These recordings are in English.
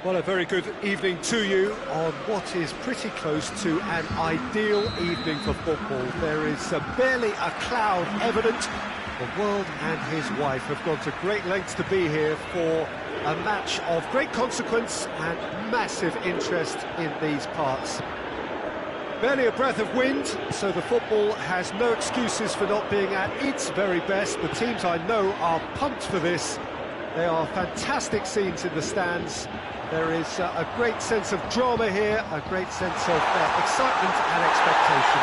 Well, a very good evening to you on what is pretty close to an ideal evening for football. There is barely a cloud evident. The world and his wife have gone to great lengths to be here for a match of great consequence and massive interest in these parts. Barely a breath of wind, so the football has no excuses for not being at its very best. The teams I know are pumped for this. They are fantastic scenes in the stands. There is a great sense of drama here, a great sense of excitement and expectation.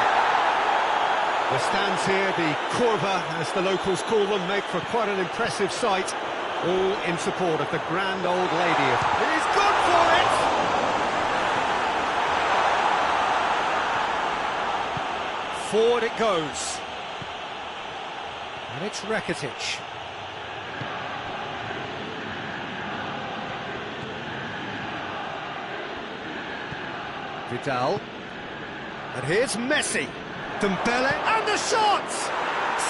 The stands here, the Curva, as the locals call them, make for quite an impressive sight, all in support of the grand old lady. He's gone for it! Forward it goes. And it's Rakitic. Vidal. And here's Messi. Dembele. And the shot!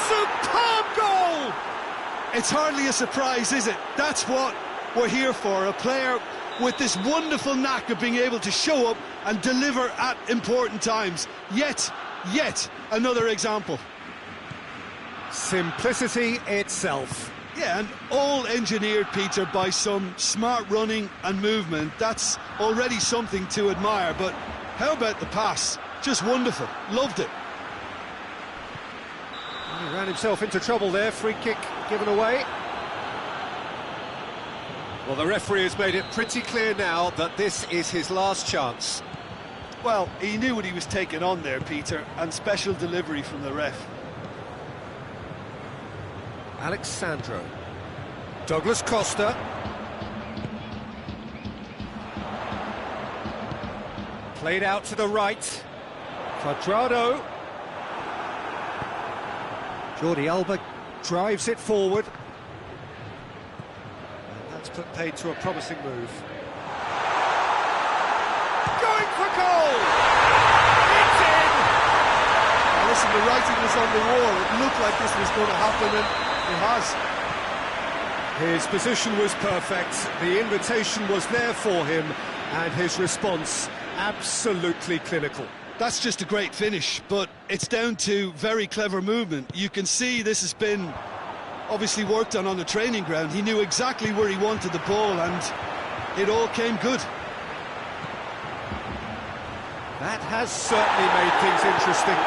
Superb goal! It's hardly a surprise, is it? That's what we're here for. A player with this wonderful knack of being able to show up and deliver at important times. Yet another example. Simplicity itself. Yeah, and all engineered, Peter, by some smart running and movement. That's already something to admire, but how about the pass? Just wonderful. Loved it. He ran himself into trouble there. Free kick given away. Well, the referee has made it pretty clear now that this is his last chance. Well, he knew what he was taking on there, Peter, and special delivery from the ref. Alexandro. Douglas Costa. Played out to the right. Cuadrado. Jordi Alba drives it forward. And that's put paid to a promising move. Going for goal! It's in! Now listen, the writing was on the wall. It looked like this was going to happen, and it has. His position was perfect, the invitation was there for him, and his response absolutely clinical. That's just a great finish, but it's down to very clever movement. You can see this has been obviously worked on the training ground. He knew exactly where he wanted the ball, and it all came good. That has certainly made things interesting.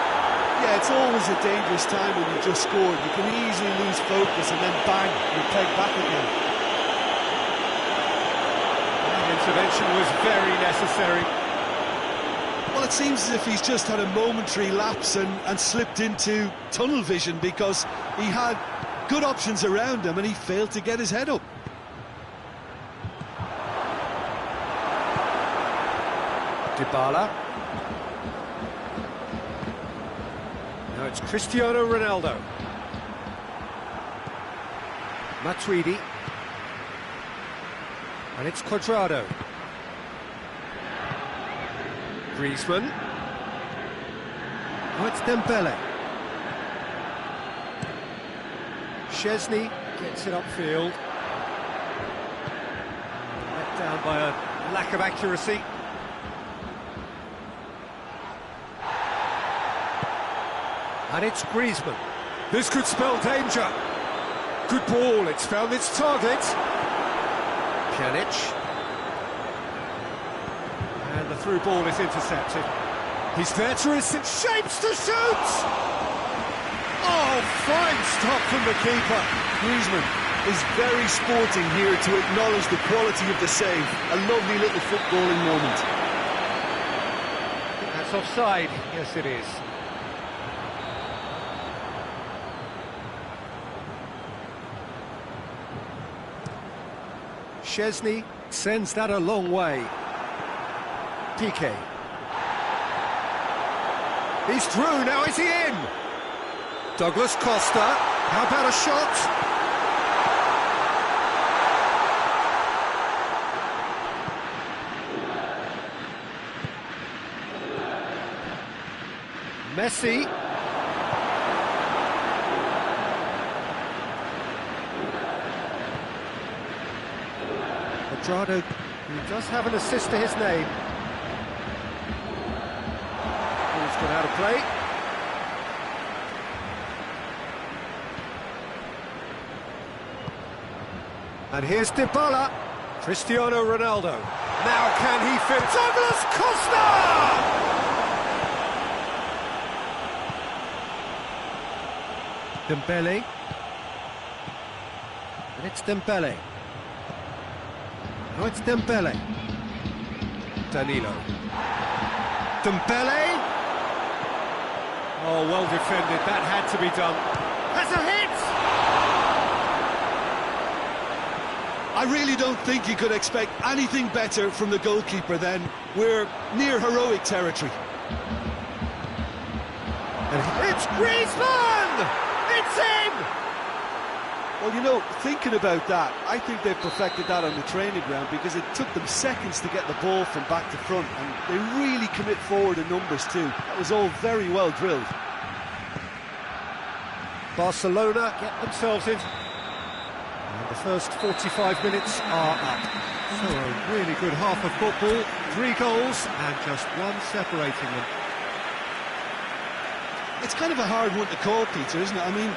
Yeah, it's always a dangerous time when you just scored. You can easily lose focus and then bang, you're pegged back again. That intervention was very necessary. Well, it seems as if he's just had a momentary lapse and slipped into tunnel vision, because he had good options around him and he failed to get his head up. Dybala. Now it's Cristiano Ronaldo. Matuidi. And it's Cuadrado. Griezmann. Oh, it's Dembele. Szczesny gets it upfield. Let down by a lack of accuracy. And it's Griezmann. This could spell danger. Good ball, it's found its target. Pjanic. And the through ball is intercepted. He's there to receive, shapes to shoot! Oh, fine stop from the keeper. Griezmann is very sporting here to acknowledge the quality of the save. A lovely little footballing moment. That's offside. Yes, it is. Szczesny sends that a long way. Piqué. He's through, now is he in? Douglas Costa, how about a shot? Messi. Cuadrado He does have an assist to his name. Ball's gone out of play. And here's Dybala. Cristiano Ronaldo. Now can he fit? Douglas Costa! Dembele. And it's Dembele. Now it's Dembele. Danilo. Dembele. Oh, well defended. That had to be done. Has a hit! I really don't think you could expect anything better from the goalkeeper then. We're near heroic territory. And it's Griezmann! It's in! Well, you know, thinking about that, I think they've perfected that on the training ground because it took them seconds to get the ball from back to front, and they really commit forward in numbers too. That was all very well drilled. Barcelona get themselves in. And the first 45 minutes are up. So a really good half of football, 3 goals and just one separating them. It's kind of a hard one to call, Peter, isn't it? I mean,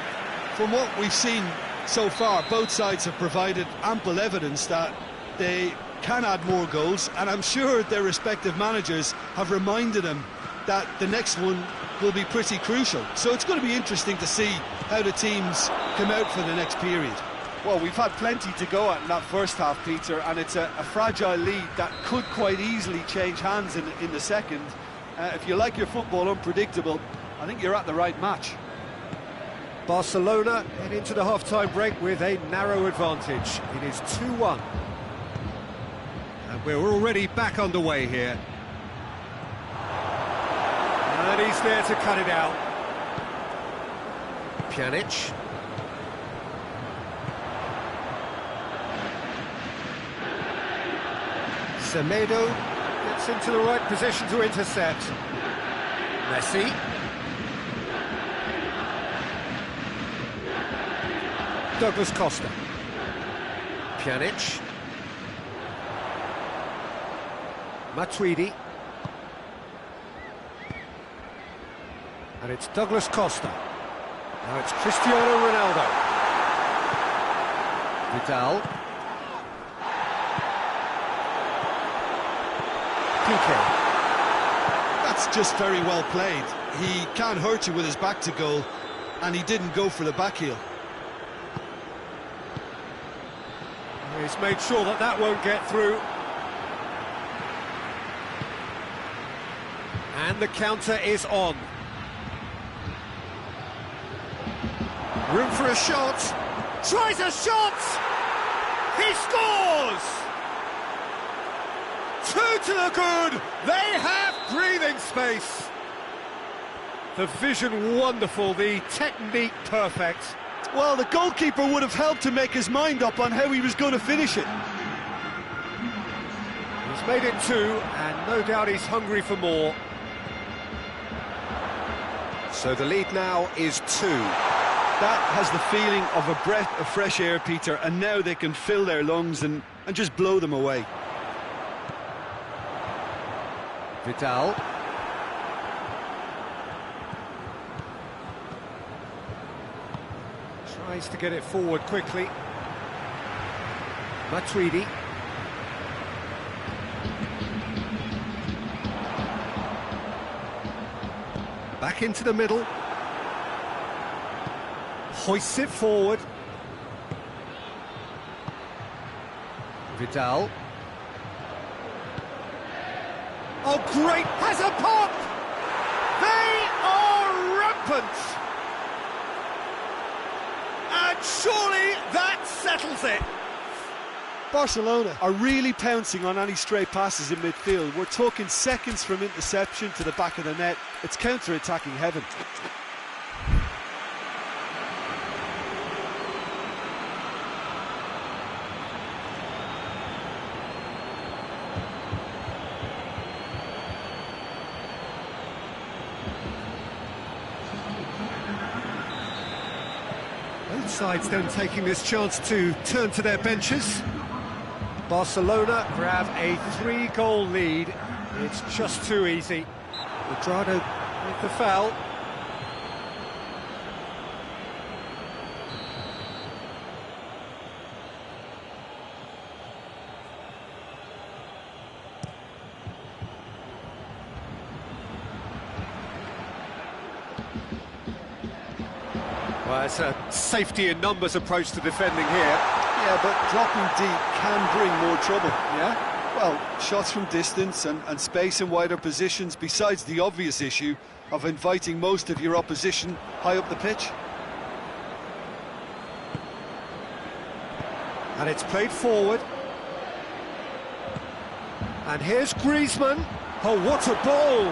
from what we've seen so far, both sides have provided ample evidence that they can add more goals, and I'm sure their respective managers have reminded them that the next one will be pretty crucial. So it's going to be interesting to see how the teams come out for the next period. Well, we've had plenty to go at in that first half, Peter, and it's a fragile lead that could quite easily change hands in the second. If you like your football unpredictable, I think you're at the right match. Barcelona head into the half-time break with a narrow advantage. It is 2-1. And we're already back underway here. And he's there to cut it out. Pjanic. Semedo gets into the right position to intercept. Messi. Douglas Costa. Pjanic. Matuidi. And it's Douglas Costa. Now it's Cristiano Ronaldo. Vidal. Piqué. That's just very well played. He can't hurt you with his back to goal, and he didn't go for the back heel. He's made sure that that won't get through. And the counter is on. Room for a shot. Tries a shot! He scores! 2 to the good! They have breathing space! The vision wonderful, the technique perfect. Well, the goalkeeper would have helped to make his mind up on how he was going to finish it. He's made it 2, and no doubt he's hungry for more. So the lead now is 2. That has the feeling of a breath of fresh air, Peter, and now they can fill their lungs and just blow them away. Vidal. Tries to get it forward quickly. Matuidi. Back into the middle. Hoists it forward. Vidal. Oh, great! Has a pop! They are rampant! And surely that settles it! Barcelona are really pouncing on any stray passes in midfield. We're talking seconds from interception to the back of the net. It's counter-attacking heaven. Both sides then taking this chance to turn to their benches. Barcelona grab a 3-goal lead. It's just too easy. Cuadrado with the foul. Well, it's a safety in numbers approach to defending here. Yeah, but dropping deep can bring more trouble, yeah? Well, shots from distance and space in wider positions, besides the obvious issue of inviting most of your opposition high up the pitch. And it's played forward. And here's Griezmann. Oh, what a ball!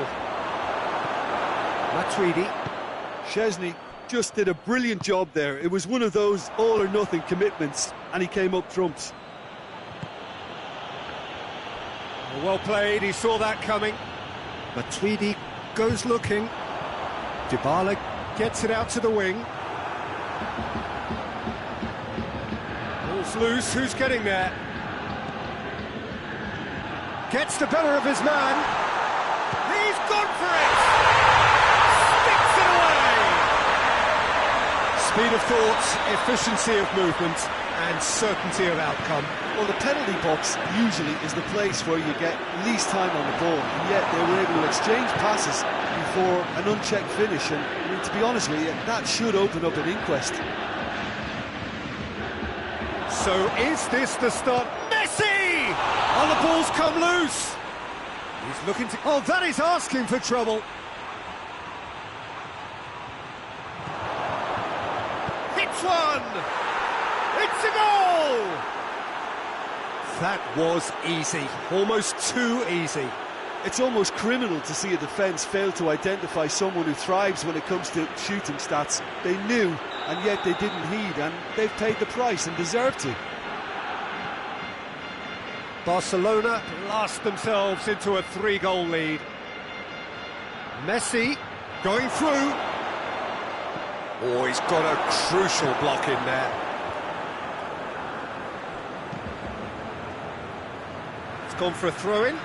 Matuidi. Szczesny just did a brilliant job there. It was one of those all-or-nothing commitments, and he came up trumps. Well played, he saw that coming. Matuidi goes looking. Dybala gets it out to the wing. Ball's loose, who's getting there? Gets the better of his man. He's gone for it! Sticks it away! Speed of thought, efficiency of movement, and certainty of outcome. Well, the penalty box usually is the place where you get least time on the ball, and yet they were able to exchange passes before an unchecked finish, and I mean, to be honest with you, that should open up an inquest. So is this the start? Messi! Oh, the ball's come loose! He's looking to... Oh, that is asking for trouble. Hits one! It's a goal! That was easy, almost too easy. It's almost criminal to see a defence fail to identify someone who thrives when it comes to shooting stats. They knew, and yet they didn't heed, and they've paid the price and deserve to. Barcelona blast themselves into a 3-goal lead. Messi going through. Oh, he's got a crucial block in there. It's gone for a throw-in.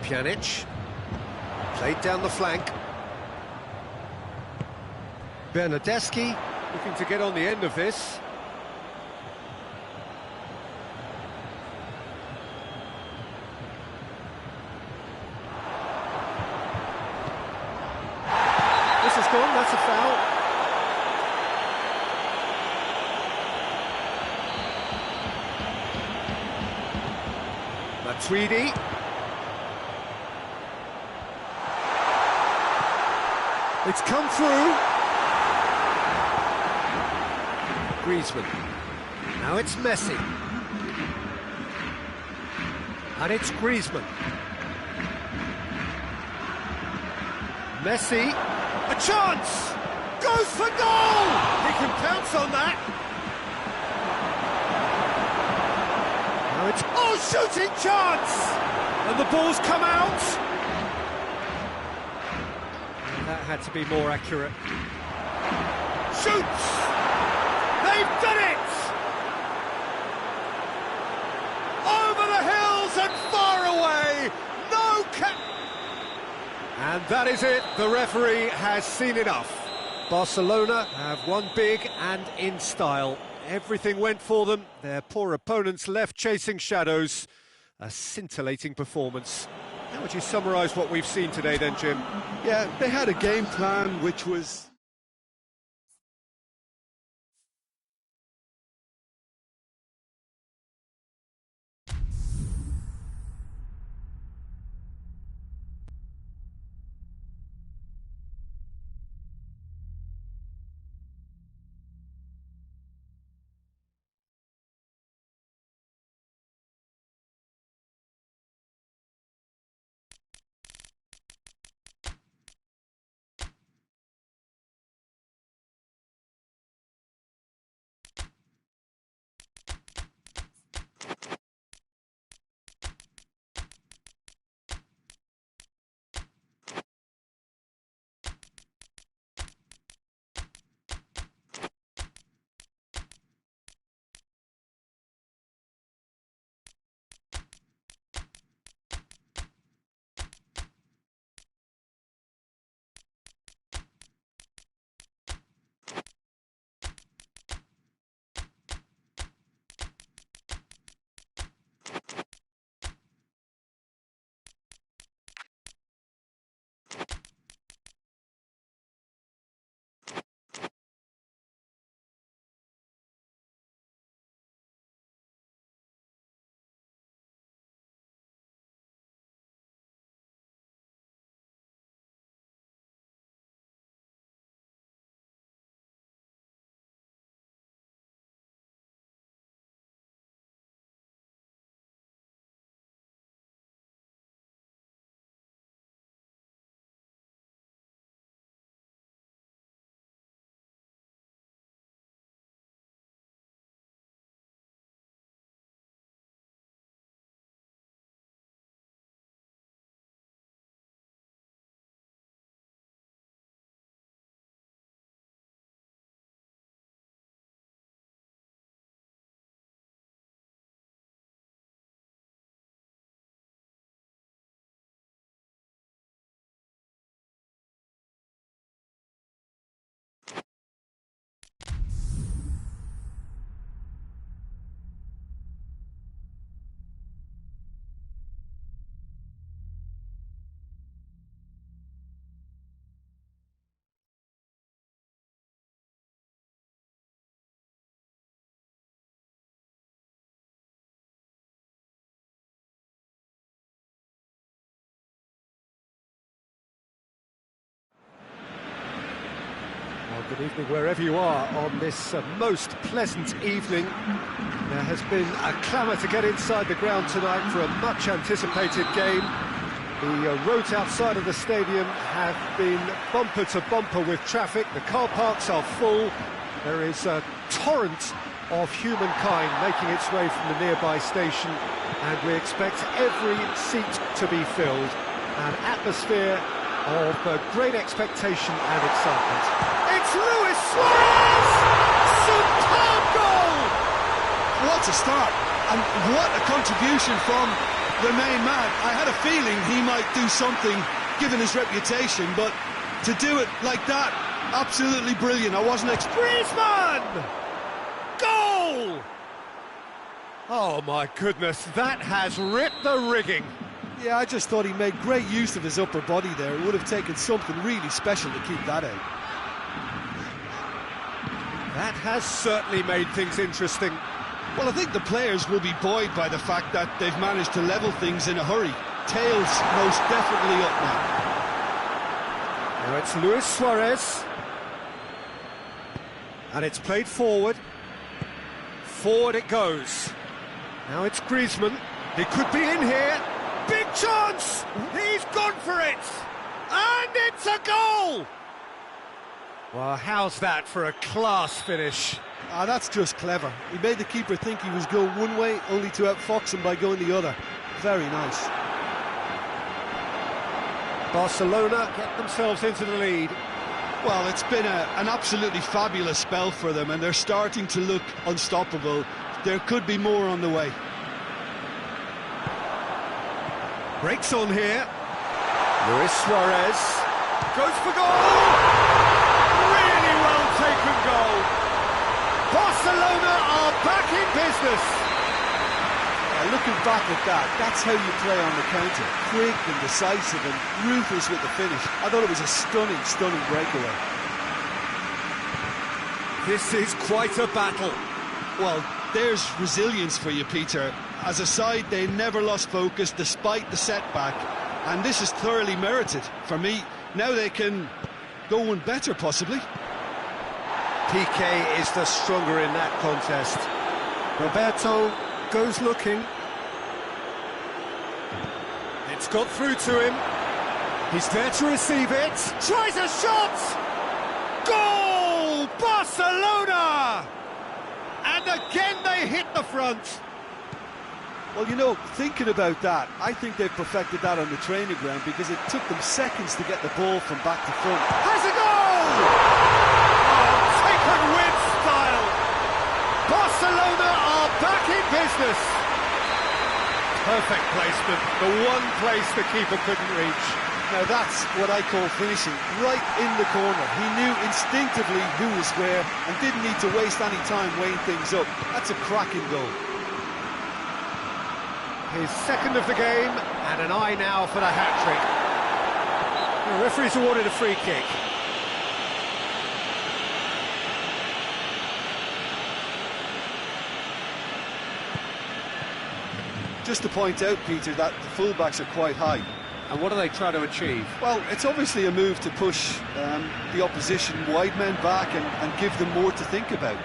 Pjanic played down the flank. Bernardeschi looking to get on the end of this. This is gone, that's a foul. Matuidi. It's come through. Griezmann. Now it's Messi. And it's Griezmann. Messi. A chance! Goes for goal! He can pounce on that. Now it's... Oh, shooting chance! And the ball's come out. That had to be more accurate. Shoots! They've done it! Over the hills and far away! No And that is it. The referee has seen enough. Barcelona have won big and in style. Everything went for them. Their poor opponents left chasing shadows. A scintillating performance. How would you summarise what we've seen today then, Jim? Yeah, they had a game plan which was Good evening wherever you are on this most pleasant evening. There has been a clamour to get inside the ground tonight for a much anticipated game. The roads outside of the stadium have been bumper to bumper with traffic. The car parks are full. There is a torrent of humankind making its way from the nearby station, and we expect every seat to be filled. An atmosphere of great expectation and excitement. It's Luis Suarez! Superb goal! What a start, and what a contribution from the main man. I had a feeling he might do something given his reputation, but to do it like that, absolutely brilliant. I wasn't Griezmann! Goal! Oh my goodness, that has ripped the rigging. Yeah, I just thought he made great use of his upper body there. It would have taken something really special to keep that out. That has certainly made things interesting. Well, I think the players will be buoyed by the fact that they've managed to level things in a hurry. Tails most definitely up now. Now it's Luis Suarez. And it's played forward. Forward it goes. Now it's Griezmann. He could be in here. Big chance! He's gone for it! And it's a goal! Well, how's that for a class finish? Ah, that's just clever. He made the keeper think he was going one way, only to outfox him by going the other. Very nice. Barcelona get themselves into the lead. Well, it's been an absolutely fabulous spell for them, and they're starting to look unstoppable. There could be more on the way. Breaks on here. Luis Suarez goes for goal! Really well taken goal. Barcelona are back in business. Looking back at that, that's how you play on the counter. Quick and decisive and ruthless with the finish. I thought it was a stunning, stunning breakaway. This is quite a battle. Well, there's resilience for you, Peter. As a side, they never lost focus despite the setback, and this is thoroughly merited. For me, now they can go one better, possibly. PK is the stronger in that contest. Roberto goes looking. It's got through to him. He's there to receive it. Tries a shot! Goal! Barcelona! And again they hit the front. Well, you know, thinking about that, I think they've perfected that on the training ground because it took them seconds to get the ball from back to front. Has a goal! Oh, taken with style. Barcelona are back in business. Perfect placement, the one place the keeper couldn't reach. Now that's what I call finishing, right in the corner. He knew instinctively who was where and didn't need to waste any time weighing things up. That's a cracking goal. His second of the game, and an eye now for the hat-trick. The referee's awarded a free kick. Just to point out, Peter, that the fullbacks are quite high. And what are they trying to achieve? Well, it's obviously a move to push the opposition wide men back and give them more to think about.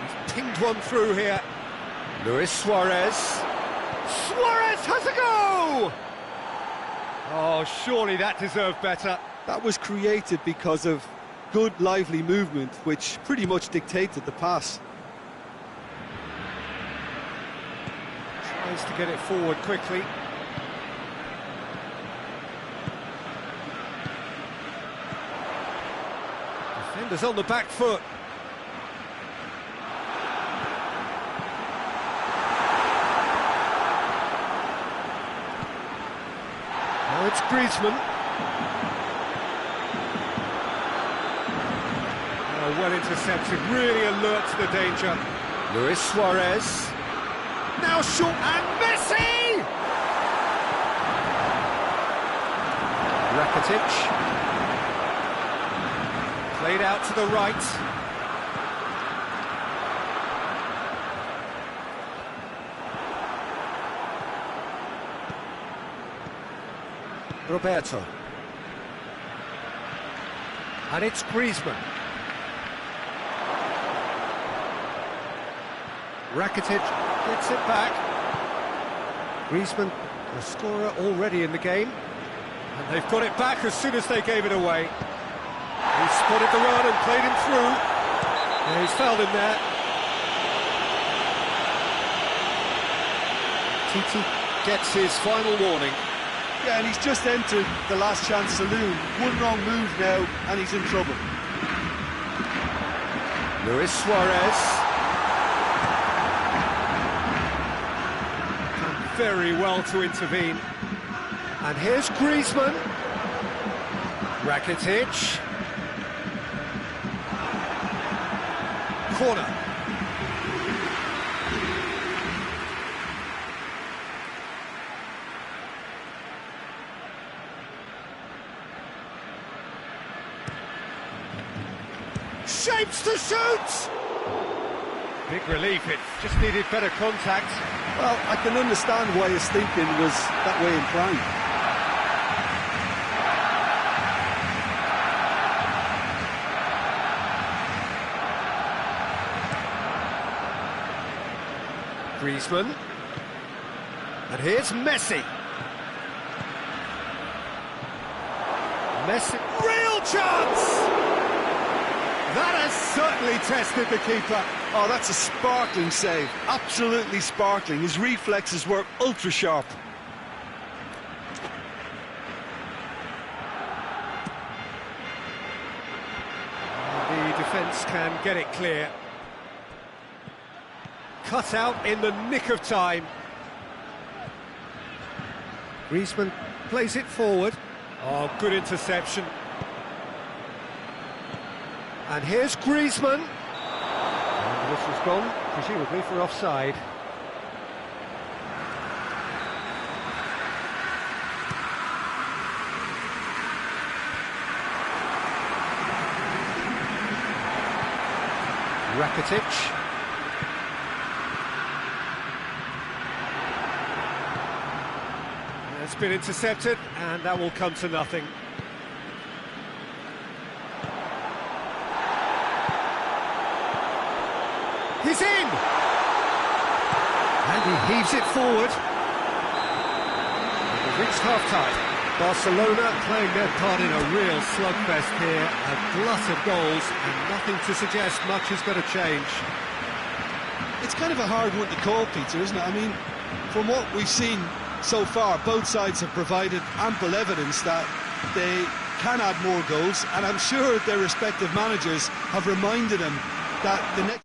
He's pinged one through here. Luis Suarez. Suarez has a go! Oh, surely that deserved better. That was created because of good, lively movement, which pretty much dictated the pass. Tries to get it forward quickly. Defenders on the back foot. Now it's Griezmann. Oh, well intercepted, really alert to the danger. Luis Suarez. Now short, and Messi! Rakitic. Played out to the right. Roberto. And it's Griezmann. Rakitic gets it back. Griezmann, the scorer already in the game. And they've got it back as soon as they gave it away. He spotted the run and played him through. Yeah, he's fouled him there. Titi gets his final warning. Yeah, and he's just entered the last chance saloon. One wrong move now, and he's in trouble. Luis Suarez. Done very well to intervene. And here's Griezmann. Rakitic. Corner. Shapes to shoot! Big relief, it just needed better contact. Well, I can understand why his thinking was that way inclined. Griezmann. And here's Messi. Messi. Real chance! That has certainly tested the keeper. Oh, that's a sparkling save. Absolutely sparkling. His reflexes were ultra sharp. The defence can get it clear. Cut out in the nick of time. Griezmann plays it forward. Oh, good interception. And here's Griezmann. And the whistle's gone, presumably for offside. Rakitic. It's been intercepted, and that will come to nothing. He's in! And he heaves it forward. And we've reached half-time. Barcelona playing their part in a real slugfest here. A glut of goals, and nothing to suggest much is going to change. It's kind of a hard one to call, Peter, isn't it? I mean, from what we've seen so far, both sides have provided ample evidence that they can add more goals, and I'm sure their respective managers have reminded them that the next